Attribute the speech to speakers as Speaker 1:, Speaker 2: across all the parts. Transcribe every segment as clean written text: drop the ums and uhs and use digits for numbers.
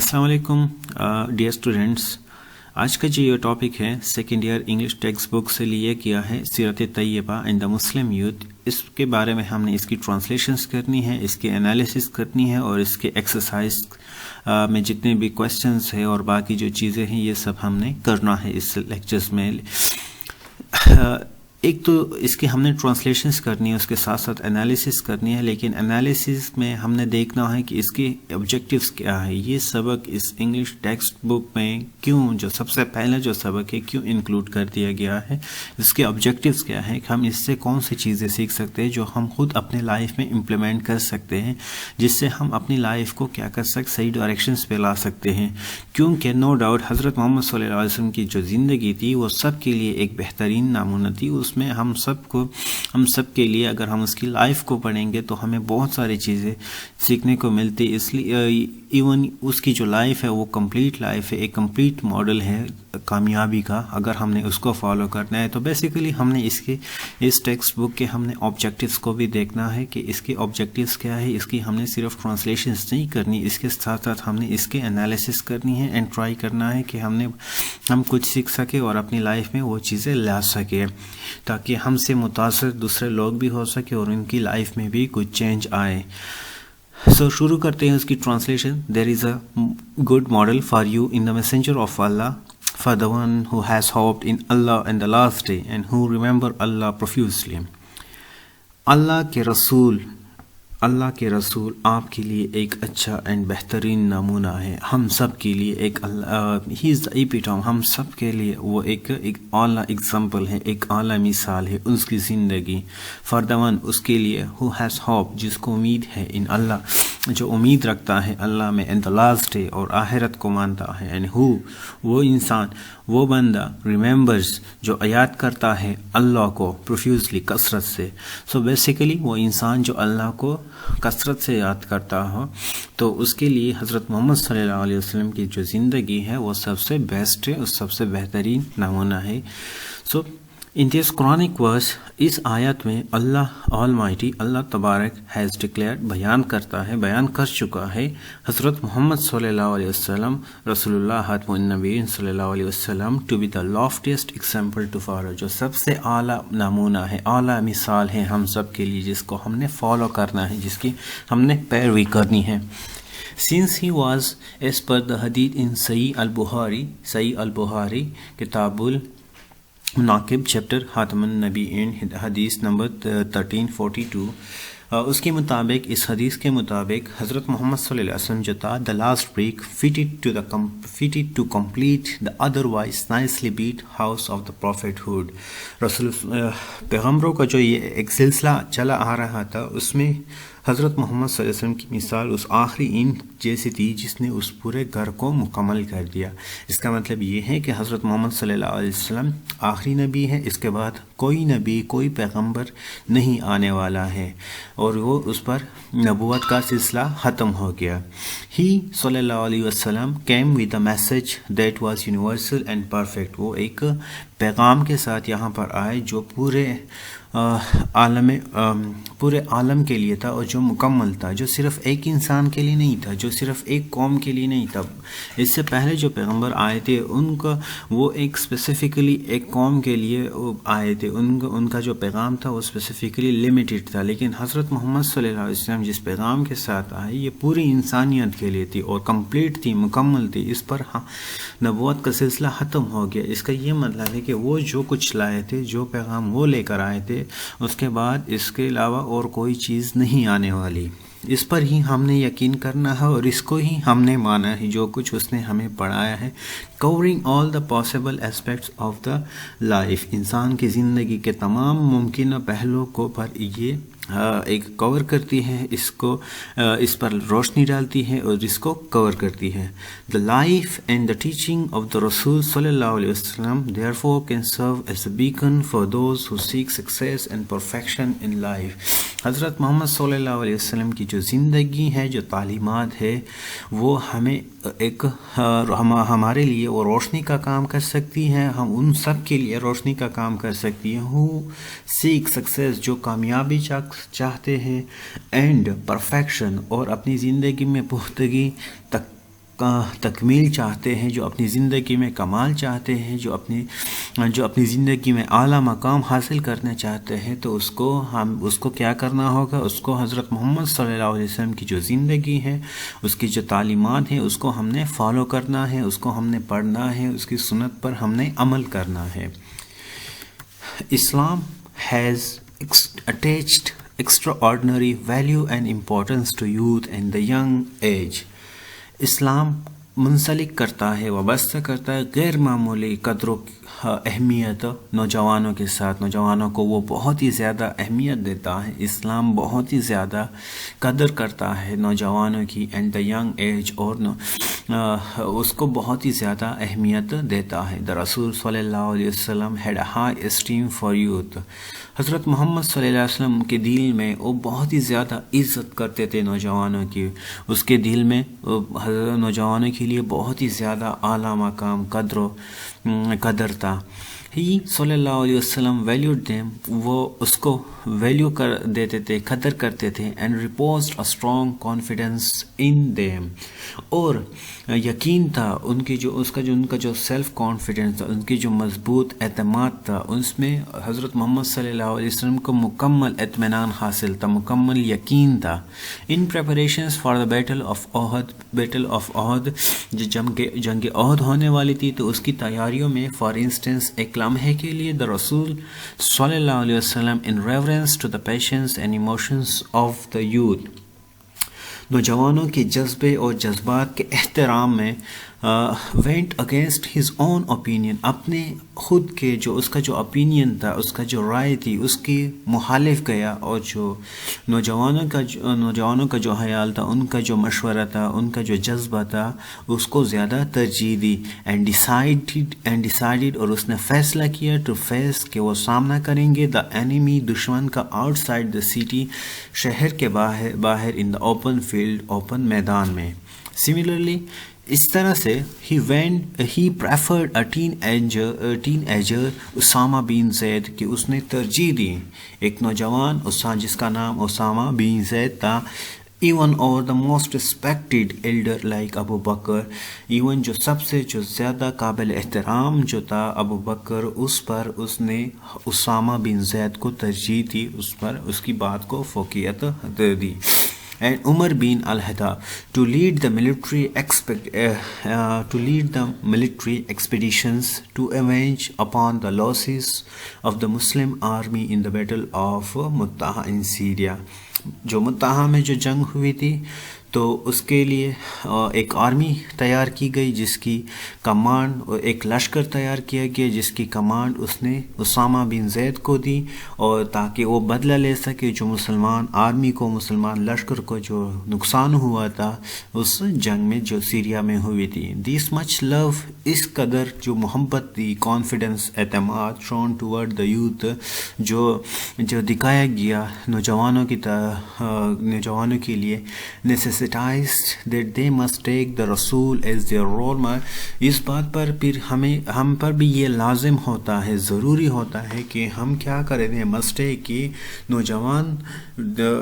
Speaker 1: السلام علیکم dear students. آج کا جو یہ ٹاپک ہے second year English text book سے لیے کیا ہے سیرت طیبہ اینڈ دا مسلم یوتھ. اس کے بارے میں ہم نے اس کی ٹرانسلیشنس کرنی ہے, اس کے انالیسس کرنی ہے اور اس کے ایکسرسائز میں جتنے بھی کویسچنس ہیں اور باقی جو چیزیں ہیں یہ سب ہم نے کرنا ہے اس لیکچرز میں. ایک تو اس کی ہم نے ٹرانسلیشنس کرنی ہے, اس کے ساتھ ساتھ انالیسس کرنی ہے, لیکن انالیسس میں ہم نے دیکھنا ہے کہ اس کے آبجیکٹیوز کیا ہے. یہ سبق اس انگلش ٹیکسٹ بک میں کیوں, جو سب سے پہلا جو سبق ہے کیوں انکلوڈ کر دیا گیا ہے, اس کے آبجیکٹیوز کیا ہیں, ہم اس سے کون سی چیزیں سیکھ سکتے ہیں جو ہم خود اپنے لائف میں امپلیمنٹ کر سکتے ہیں, جس سے ہم اپنی لائف کو کیا کر سکتے, صحیح ڈائریکشنز پہ لا سکتے ہیں. کیونکہ نو ڈاؤٹ حضرت محمد صلی اللہ علیہ وسلم کی جو زندگی تھی وہ سب کے لیے ایک بہترین نمونہ تھی. اس میں ہم سب کے لیے اگر ہم اس کی لائف کو پڑھیں گے تو ہمیں بہت ساری چیزیں سیکھنے کو ملتی. اس لیے ایون اس کی جو لائف ہے وہ کمپلیٹ لائف ہے, ایک کمپلیٹ ماڈل ہے کامیابی کا. اگر ہم نے اس کو فالو کرنا ہے تو بیسیکلی ہم نے اس ٹیکسٹ بک کے ہم نے آبجیکٹیوز کو بھی دیکھنا ہے کہ اس کے آبجیکٹیوز کیا ہے. اس کی ہم نے صرف ٹرانسلیشنز نہیں کرنی, اس کے ساتھ ساتھ ہم نے اس کے انالیسس کرنی ہے اینڈ ٹرائی کرنا ہے کہ ہم کچھ سیکھ سکے اور اپنی لائف میں وہ چیزیں لا سکے, تاکہ ہم سے متاثر دوسرے لوگ بھی ہو سکے اور ان کی لائف میں بھی کچھ چینج آئے. شروع کرتے ہیں اس کی translation. There is a good model for you in the messenger of Allah, for the one who has hoped in Allah and the last day and who remember Allah profusely. اللہ کے رسول آپ کے لیے ایک اچھا اینڈ بہترین نمونہ ہے. ہم سب کے لیے ایک ہی از دا ایپیٹوم, ہم سب کے لیے وہ ایک اعلیٰ ایگزامپل ہے, ایک اعلیٰ مثال ہے اس کی زندگی. فار دا ون, اس کے لیے, ہو ہیز ہوپ, جس کو امید ہے, ان اللہ, جو امید رکھتا ہے اللہ میں, اینڈ دا لاسٹ ڈے, اور آخرت کو مانتا ہے, اینڈ ہو, وہ انسان, وہ بندہ, ریممبرز, جو یاد کرتا ہے اللہ کو پروفیوزلی, کثرت سے. سو بیسیکلی وہ انسان جو اللہ کو کثرت سے یاد کرتا ہو, تو اس کے لیے حضرت محمد صلی اللہ علیہ وسلم کی جو زندگی ہے وہ سب سے بیسٹ ہے, اس سب سے بہترین نمونہ ہے. سو ان دس قرآنک ورس, اس آیت میں اللہ آلمائٹی, اللہ تبارک, ہیز ڈکلیئر, بیان کر چکا ہے حضرت محمد صلی اللہ علیہ وسلم, رسول اللہ خاتم النبیین صلی اللہ علیہ وسلم, to be the loftiest example to follow, جو سب سے اعلیٰ نمونہ ہے, اعلیٰ مثال ہے ہم سب کے لیے, جس کو ہم نے فالو کرنا ہے, جس کی ہم نے پیروی کرنی ہے. Since he was, as per the hadith in Sahih al-Bukhari, Kitabul مناقب چیپٹر خاتم النبیین, حدیث نمبر 1342, اس کے مطابق, اس حدیث کے مطابق حضرت محمد صلی اللہ علیہ وسلم جو تھا, the last brick fitted to complete the otherwise nicely built house of the prophethood. پیغمبروں کا جو یہ ایک سلسلہ چلا آ رہا تھا, اس میں حضرت محمد صلی اللہ علیہ وسلم کی مثال اس آخری اینٹ جیسی تھی جس نے اس پورے گھر کو مکمل کر دیا. اس کا مطلب یہ ہے کہ حضرت محمد صلی اللہ علیہ وسلم آخری نبی ہے, اس کے بعد کوئی نبی, کوئی پیغمبر نہیں آنے والا ہے, اور وہ اس پر نبوت کا سلسلہ ختم ہو گیا. ہی صلی اللہ علیہ وسلم came with a message that was universal and perfect. وہ ایک پیغام کے ساتھ یہاں پر آئے جو پورے عالم کے لیے تھا, اور جو مکمل تھا, جو صرف ایک انسان کے لیے نہیں تھا, جو صرف ایک قوم کے لیے نہیں تھا. اس سے پہلے جو پیغمبر آئے تھے ان کا وہ ایک اسپیسیفکلی ایک قوم کے لیے آئے تھے, ان کا جو پیغام تھا وہ اسپیسیفکلی لمیٹڈ تھا. لیکن حضرت محمد صلی اللہ علیہ وسلم جس پیغام کے ساتھ آئے یہ پوری انسانیت کے لیے تھی اور کمپلیٹ تھی, مکمل تھی. اس پر نبوت کا سلسلہ ختم ہو گیا. اس کا یہ مطلب ہے کہ وہ جو کچھ لائے تھے, جو پیغام وہ لے کر آئے تھے, اس کے بعد اس کے علاوہ اور کوئی چیز نہیں آنے والی. اس پر ہی ہم نے یقین کرنا ہے اور اس کو ہی ہم نے مانا ہے, جو کچھ اس نے ہمیں پڑھایا ہے. Covering all the possible aspects of the life, انسان کی زندگی کے تمام ممکنہ پہلوؤں کو پر یہ ایک کور کرتی ہے, اس پر روشنی ڈالتی ہے اور اس کو کور کرتی ہے. The life and the teaching of the رسول صلی اللہ علیہ وسلم therefore can serve as a beacon for those who seek success and perfection in life. حضرت محمد صلی اللہ علیہ وسلم کی جو زندگی ہے, جو تعلیمات ہے, وہ ہمیں ایک ہمارے لیے وہ روشنی کا کام کر سکتی ہے, ہم ان سب کے لیے روشنی کا کام کر سکتی ہے who seek success, جو کامیابی چاہتے ہیں, اینڈ پرفیکشن, اور اپنی زندگی میں پختگی تک تکمیل چاہتے ہیں، جو اپنی زندگی میں کمال چاہتے ہیں، جو اپنی زندگی میں اعلیٰ مقام حاصل کرنا چاہتے ہیں، تو اس کو کیا کرنا ہوگا؟ اس کو حضرت محمد صلی اللہ علیہ وسلم کی جو زندگی ہے، اس کی جو تعلیمات ہیں، اس کو ہم نے فالو کرنا ہے، اس کو ہم نے پڑھنا ہے، اس کی سنت پر ہم نے عمل کرنا ہے۔ اسلام has attached extraordinary value and importance to youth and the young age۔ اسلام منسلک کرتا ہے، وابستہ کرتا ہے غیر معمولی قدر و اہمیت نوجوانوں کے ساتھ۔ نوجوانوں کو وہ بہت ہی زیادہ اہمیت دیتا ہے، اسلام بہت ہی زیادہ قدر کرتا ہے نوجوانوں کی، اینڈ دا ینگ ایج، اور اس کو بہت ہی زیادہ اہمیت دیتا ہے۔ دا رسول صلی اللہ علیہ وسلم had a high esteem for youth۔ حضرت محمد صلی اللہ علیہ وسلم کے دل میں وہ بہت ہی زیادہ عزت کرتے تھے نوجوانوں کی، اس کے دل میں نوجوانوں کے لیے بہت ہی زیادہ اعلیٰ مقام قدر تھا۔ ہی صلی اللہ علیہ وسلم ویلیوڈ دیم، وہ اس کو ویلیو کر دیتے تھے، قدر کرتے تھے، and reposed a strong confidence in them, اور یقین تھا ان کا جو سیلف کانفیڈنس تھا، ان کی جو مضبوط اعتماد تھا، اس میں حضرت محمد صلی اللہ علیہ وسلم کو مکمل اطمینان حاصل تھا، مکمل یقین تھا۔ In preparations for the battle of Uhud, جو جنگ احد ہونے والی تھی، تو اس کی تیاریوں میں فار انسٹنس ایک لمحے کے لیے دا رسول صلی اللہ علیہ وسلم in reverence to the patience and emotions of the youth, نوجوانوں کے جذبے اور جذبات کے احترام میں went against his own opinion، اپنے خود کے اس کا جو opinion تھا، اس کا جو رائے تھی، اس کی مخالف گیا، اور جو نوجوانوں کا جو خیال تھا، ان کا جو مشورہ تھا، ان کا جو جذبہ تھا، اس کو زیادہ ترجیح دی، and decided، اور اس نے فیصلہ کیا to face، کہ وہ سامنا کریں گے the enemy، دشمن کا outside the city، شہر کے باہر in the open field، open میدان میں۔ Similarly، اس طرح سے he preferred a teenager Usama بن زید، کہ اس نے ترجیح دی ایک نوجوان جس کا نام اسامہ بن زید تھا، even over the most respected elder like Abu Bakr, even جو زیادہ قابل احترام جو تھا ابو بکر، اس پر اس نے اسامہ بن زید کو ترجیح دی، اس کی بات کو فوقیت دے دی۔ And Umar bin al-Hada to lead the military expeditions to avenge upon the losses of the Muslim army in the battle of Muttah in Syria۔ جو متحہ میں جو جنگ ہوئی تھی، تو اس کے لیے ایک آرمی تیار کی گئی، جس کی کمانڈ، ایک لشکر تیار کیا گیا جس کی کمانڈ اس نے اسامہ بن زید کو دی، اور تاکہ وہ بدلہ لے سکے جو مسلمان آرمی کو، مسلمان لشکر کو جو نقصان ہوا تھا اس جنگ میں جو سیریا میں ہوئی تھی۔ دس مچ لو، اس قدر جو محبت تھی، کانفیڈنس، اعتماد، شون ٹورڈ دا یوتھ، جو دکھایا گیا نوجوانوں کے لیے، necessitized that they must take the Rasul as their role model۔ اس بات پر پھر ہم پر بھی یہ لازم ہوتا ہے، ضروری ہوتا ہے کہ ہم کیا کریں، مسٹیک کی نوجوان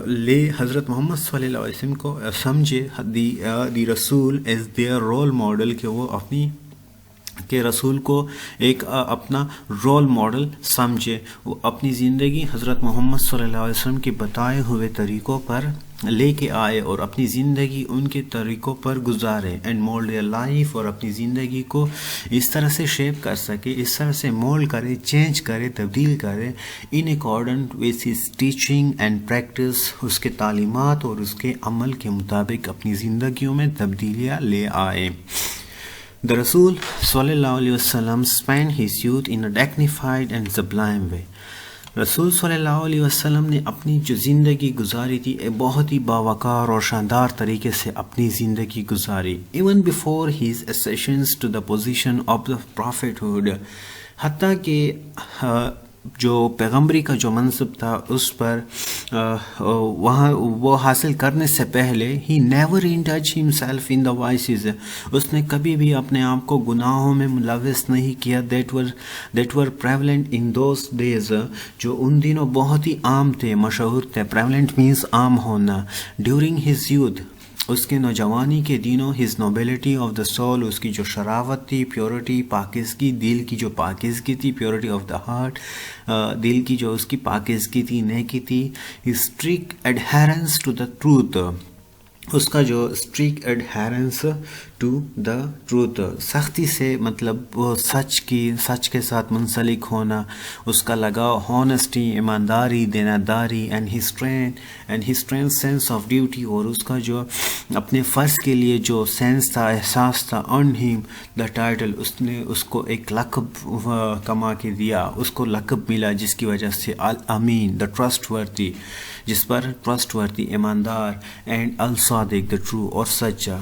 Speaker 1: لے حضرت محمد صلی اللہ علیہ وسلم کو سمجھے دی رسول ایز دیئر رول ماڈل، کہ وہ کہ رسول کو ایک اپنا رول ماڈل سمجھے، وہ اپنی زندگی حضرت محمد صلی اللہ علیہ وسلم کے بتائے ہوئے طریقوں پر لے کے آئے، اور اپنی زندگی ان کے طریقوں پر گزارے، اینڈ مولڈ دیئر لائف، اور اپنی زندگی کو اس طرح سے شیپ کر سکے، اس طرح سے مولڈ کرے، چینج کرے، تبدیل کرے، in accordance with his teaching and practice, اس کے تعلیمات اور اس کے عمل کے مطابق اپنی زندگیوں میں تبدیلیاں لے آئے۔ The Rasul صلی اللہ علیہ وسلم spent his youth in a dignified and sublime way۔ رسول صلی اللہ علیہ وسلم نے اپنی جو زندگی گزاری تھی، ایک بہت ہی باوقار اور شاندار طریقے سے اپنی زندگی گزاری۔ Even before his ascension to the position of the prophethood، حتیٰ کہ جو پیغمبری کا جو منصب تھا اس پر وہ حاصل کرنے سے پہلے he never indulged himself in the vices، اس نے کبھی بھی اپنے آپ کو گناہوں میں ملوث نہیں کیا that were prevalent in those days، جو ان دنوں بہت ہی عام تھے، مشہور تھے۔ prevalent means عام ہونا۔ during his youth، اس کے نوجوانی کے دنوں his nobility of the soul, اس کی جو شراوت تھی, پیورٹی, پاکیزگی, دل کی جو پاکیزگی تھی, پیورٹی آف دا ہارٹ, دل کی جو اس کی پاکیزگی تھی, نیکی تھی, his strict adherence to the truth, اس کا جو اسٹریک ایڈہیرنس ٹو دا ٹروتھ, سختی سے مطلب وہ سچ کے ساتھ منسلک ہونا, اس کا لگاؤ, ہونیسٹی, ایمانداری, دینداری, اینڈ ہسٹرین سینس آف ڈیوٹی, اور اس کا جو اپنے فرض کے لیے جو سینس تھا, احساس تھا, ارن ہم دا ٹائٹل, اس نے اس کو ایک لقب کما کے دیا, اس کو لقب ملا جس کی وجہ سے الامین, دا ٹرسٹ ورتھی, جس پر ٹرسٹ ورتھی, ایماندار, اینڈ الصادق, دا ٹرو, اور سچا.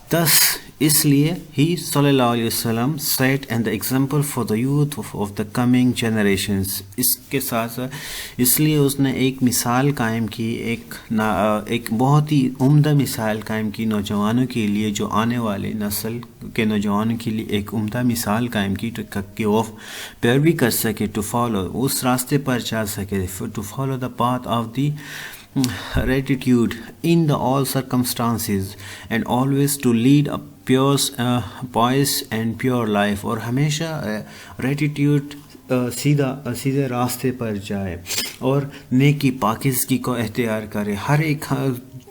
Speaker 1: thus اس لیے ہی صلی اللہ علیہ وسلم set and the example for the youth of the coming generations, اس کے ساتھ اس لیے اس نے ایک مثال قائم کی, ایک بہت ہی عمدہ مثال قائم کی نوجوانوں کے لیے, جو آنے والے نسل کے نوجوانوں کے لیے ایک عمدہ مثال قائم کی کہ وہ پیروی کر سکے, ٹو فالو, اس راستے پر چل سکے, to follow the path of دی rectitude in the all circumstances, and always to lead a pious and pure life, اور ہمیشہ rectitude سیدھے راستے پر جائے اور نیکی, پاکیزگی کو اختیار کرے, ہر ایک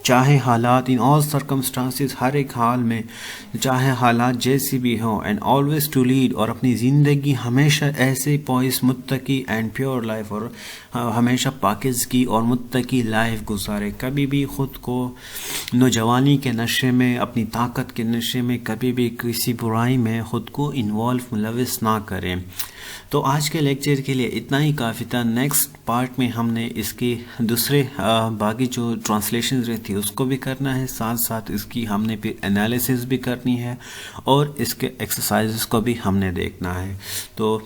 Speaker 1: چاہے حالات, ان all circumstances, ہر ایک حال میں چاہے حالات جیسی بھی ہوں, اینڈ آلویز ٹو لیڈ, اور اپنی زندگی ہمیشہ ایسے پوائس, متقی اینڈ پیور لائف, اور ہمیشہ پاکیزگی اور متقی لائف گزارے. کبھی بھی خود کو نوجوانی کے نشے میں, اپنی طاقت کے نشے میں, کبھی بھی کسی برائی میں خود کو انوالو, ملوث نہ کریں. تو آج کے لیکچر کے لیے اتنا ہی کافی تھا. نیکسٹ پارٹ میں ہم نے اس کی دوسرے باقی جو ٹرانسلیشنز رہتی اس کو بھی کرنا ہے, ساتھ ساتھ اس کی ہم نے پھر انالیسس بھی کرنی ہے, اور اس کے ایکسرسائزز کو بھی ہم نے دیکھنا ہے. تو